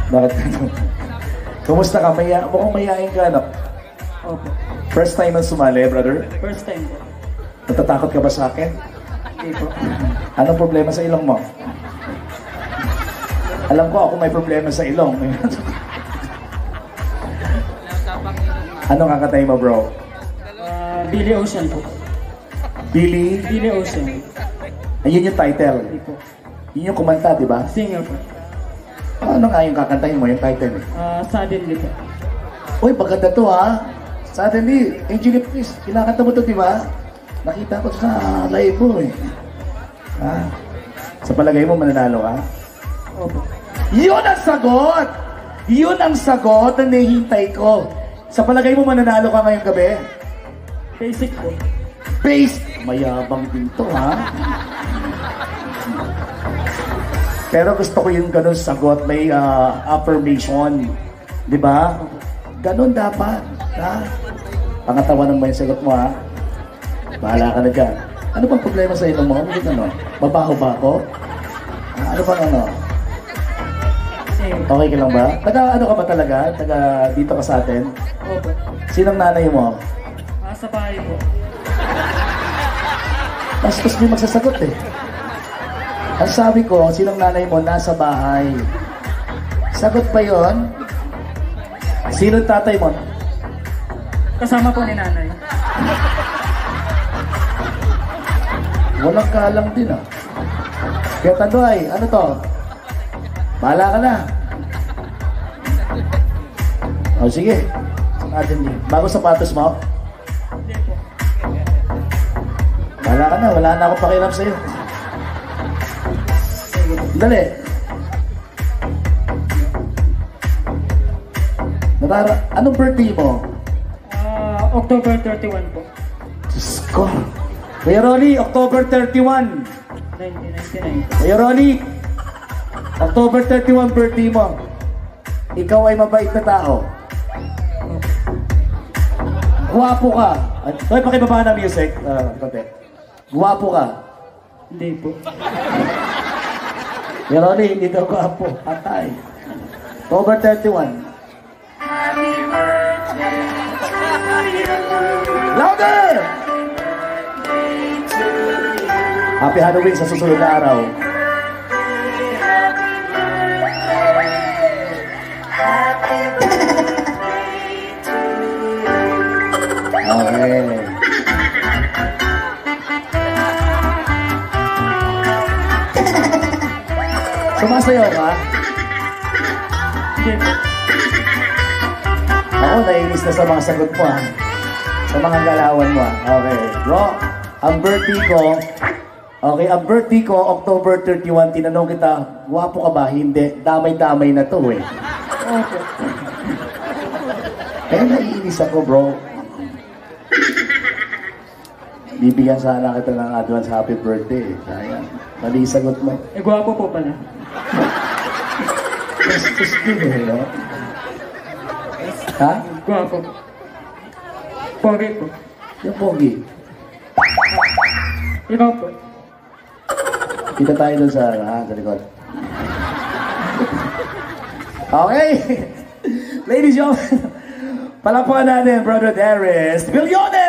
Bakit? Kumusta ka? Mukhang mayayain ka, no? Opo. First time ang sumali, brother? First time po. Natatakot ka ba sa akin? Hindi po. Anong problema sa ilong mo? Alam ko ako may problema sa ilong. Anong kakatay mo, bro? Billy Ocean po. Billy? Billy Ocean. Ayun yung title. Hindi po. Yun yung kumanta, di ba? Singer po. Ano nga yung kakantahin mo, yung title? Suddenly po. Uy, maganda to ha. Suddenly, Angel Please, kinakanta mo to, di ba? Nakita ko sa live mo eh. Ha? Sa palagay mo, mananalo ka? Opo. Yun ang sagot! Yun ang sagot na nahihintay ko. Sa palagay mo, mananalo ka ngayong gabi? Basic po. Base! Mayabang din to, ha? Pero gusto ko yung ganun sagot, may affirmation. Di ba? Ganun dapat. Ha? Pangatawan mo yung sagot mo, ha? Bahala ka na dyan. Ano bang problema sa ito mo? Ano? Mabaho ba ako? Ano bang ano? Okay ka lang ba? Taga ano ka ba talaga? Taga dito ka sa atin? Opo. Sinong nanay mo? Sa bahay po. Mas may magsasagot eh. Ang sabi ko, sinong nanay mo nasa bahay? Sagot ba yon? Sino tatay mo? Kasama po ni nanay. Walang kalang din ah. Kaya Tandoy, ano to? Bahala ka na. O sige. Bago sapatos mo? Hindi po. Bahala ka na, wala na akong pakialam sa'yo. Dali. Anong birthday mo? October 31 po. Diyos ko. Kuya Ronnie, October 31. 1999. Kuya Ronnie, October 31 birthday mo. Ikaw ay mabait na tao. Guwapo ka. Hoy, pakibaba na music. Guwapo ka. Hindi po. Kuya Ronnie, hindi daw guwapo. Patay. October 31. Happy birthday Louder! Happy Halloween sa susunod na araw. Okay. Sumasayaw ka? Hindi po. Ako, nainis na sa mga sagot mo ha. Sa mga galawan mo ha. Okay. Bro, ang birthday ko, October 31, tinanong kita, guwapo ka ba? Hindi. Damay-damay na to eh. Opo. Kaya naiinis ako, bro. Bibigyan sana kita ng advance happy birthday. Sayang. Mali sagot mo. Gwapo po pala. Gastos din eh, no? Ha? Gwapo. Pogi po. Yung pogi. Ikaw po. Kita tayo dun sa likod. Okay. Ladies and gentlemen, palapakan natin, Brother Darius Villones!